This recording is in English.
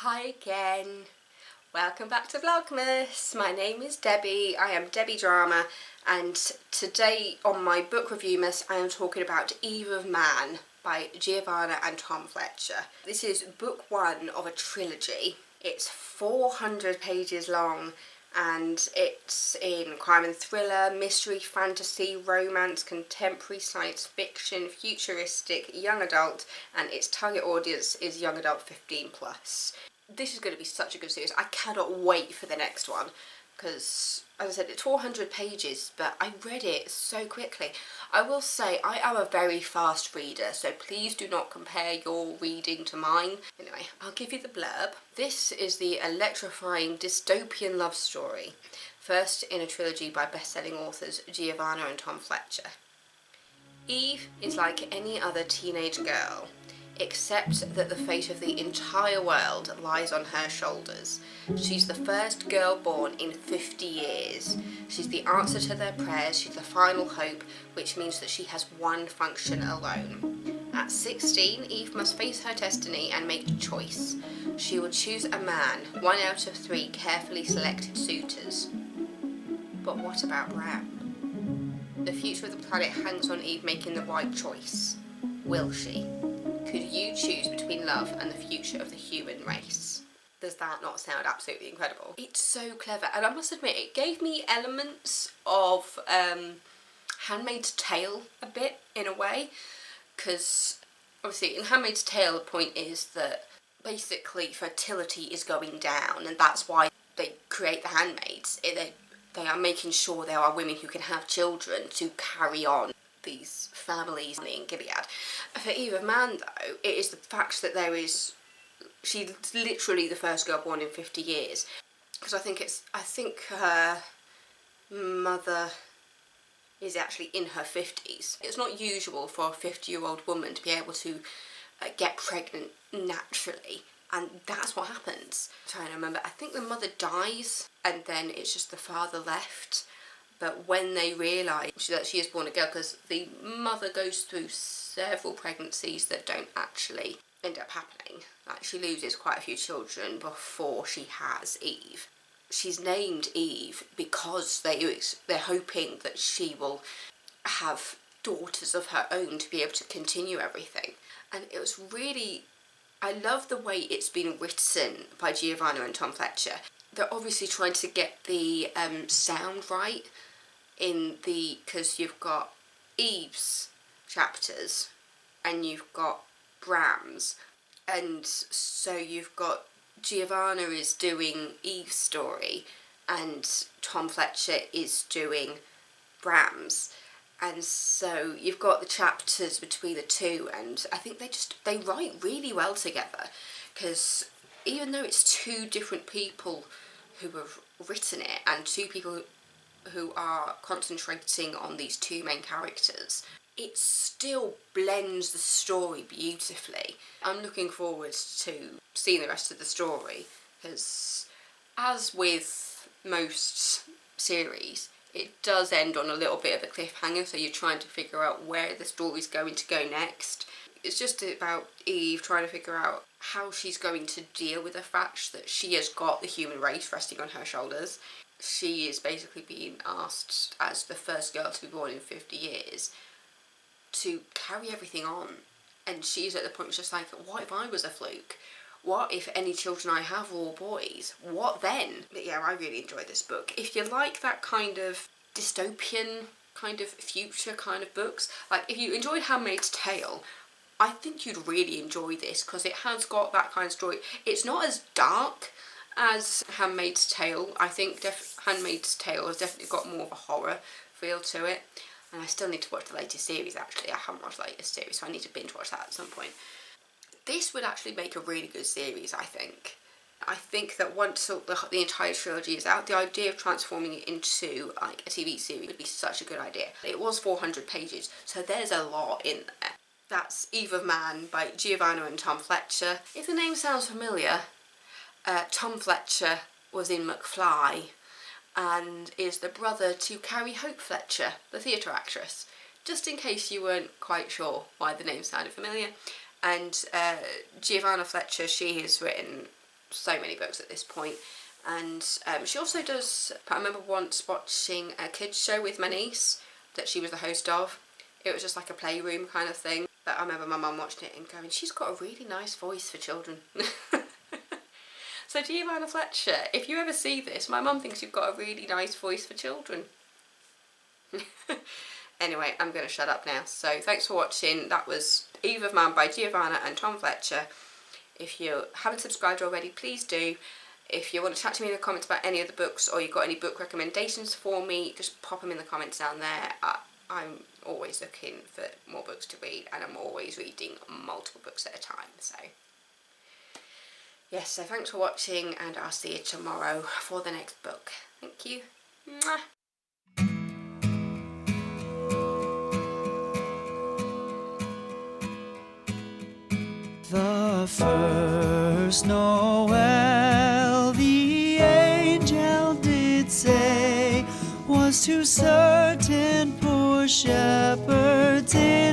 Hi again, welcome back to Vlogmas. My name is Debbie, I am Debbie Drama, and today on my book Reviewmas I am talking about Eve of Man by Giovanna and Tom Fletcher. This is book one of a trilogy. It's 400 pages long and it's in crime and thriller, mystery, fantasy, romance, contemporary, science fiction, futuristic, young adult, and its target audience is young adult 15 plus. This is going to be such a good series. I cannot wait for the next one because, as I said, it's 400 pages, but I read it so quickly. I will say I am a very fast reader, so please do not compare your reading to mine. Anyway, I'll give you the blurb. This is the electrifying dystopian love story, first in a trilogy by best-selling authors Giovanna and Tom Fletcher. Eve is like any other teenage girl, except that the fate of the entire world lies on her shoulders. She's the first girl born in 50 years. She's the answer to their prayers, she's the final hope, which means that she has one function alone. At 16, Eve must face her destiny and make a choice. She will choose a man, one out of 3 carefully selected suitors. But what about Bram? The future of the planet hangs on Eve making the right choice. Will she? Could you choose between love and the future of the human race? Does that not sound absolutely incredible? It's so clever, and I must admit it gave me elements of Handmaid's Tale a bit, in a way, because obviously in Handmaid's Tale the point is that basically fertility is going down, and that's why they create the handmaids. They are making sure there are women who can have children to carry on these families in Gilead. For Eve of Man though, it is the fact that she's literally the first girl born in 50 years. Because I think her mother is actually in her 50s. It's not usual for a 50-year-old woman to be able to get pregnant naturally, and that's what happens. I'm trying to remember, I think the mother dies and then it's just the father left. But when they realise that she is born a girl, because the mother goes through several pregnancies that don't actually end up happening. Like, she loses quite a few children before she has Eve. She's named Eve because they're hoping that she will have daughters of her own to be able to continue everything. And it was really, I love the way it's been written by Giovanna and Tom Fletcher. They're obviously trying to get the sound right because you've got Eve's chapters and you've got Bram's, and so you've got Giovanna is doing Eve's story and Tom Fletcher is doing Bram's, and so you've got the chapters between the two, and I think they write really well together, because even though it's two different people who have written it and two people who are concentrating on these two main characters, it still blends the story beautifully. I'm looking forward to seeing the rest of the story, because as with most series, it does end on a little bit of a cliffhanger, so you're trying to figure out where the story's going to go next. It's just about Eve trying to figure out how she's going to deal with the fact that she has got the human race resting on her shoulders. She is basically being asked, as the first girl to be born in 50 years, to carry everything on. And she's at the point just like, what if I was a fluke? What if any children I have are all boys? What then? But yeah, I really enjoyed this book. If you like that kind of dystopian, kind of future kind of books, like if you enjoyed Handmaid's Tale, I think you'd really enjoy this, because it has got that kind of story. It's not as dark as Handmaid's Tale. I think Handmaid's Tale has definitely got more of a horror feel to it. And I still need to watch the latest series, actually. I haven't watched the latest series, so I need to binge watch that at some point. This would actually make a really good series, I think. I think that once the entire trilogy is out, the idea of transforming it into like a TV series would be such a good idea. It was 400 pages, so there's a lot in there. That's Eve of Man by Giovanna and Tom Fletcher. If the name sounds familiar, Tom Fletcher was in McFly and is the brother to Carrie Hope Fletcher, the theatre actress. Just in case you weren't quite sure why the name sounded familiar. And Giovanna Fletcher, she has written so many books at this point. And she also does, I remember once watching a kids show with my niece that she was the host of. It was just like a playroom kind of thing. But I remember my mum watching it and going, she's got a really nice voice for children. So Giovanna Fletcher, if you ever see this, my mum thinks you've got a really nice voice for children. Anyway, I'm going to shut up now. So thanks for watching. That was Eve of Man by Giovanna and Tom Fletcher. If you haven't subscribed already, please do. If you want to chat to me in the comments about any of the books, or you've got any book recommendations for me, just pop them in the comments down there. I'm always looking for more books to read, and I'm always reading multiple books at a time. So yes, so thanks for watching, and I'll see you tomorrow for the next book. Thank you. Mwah. The first Noel, the angel did say, was to certain poor shepherds in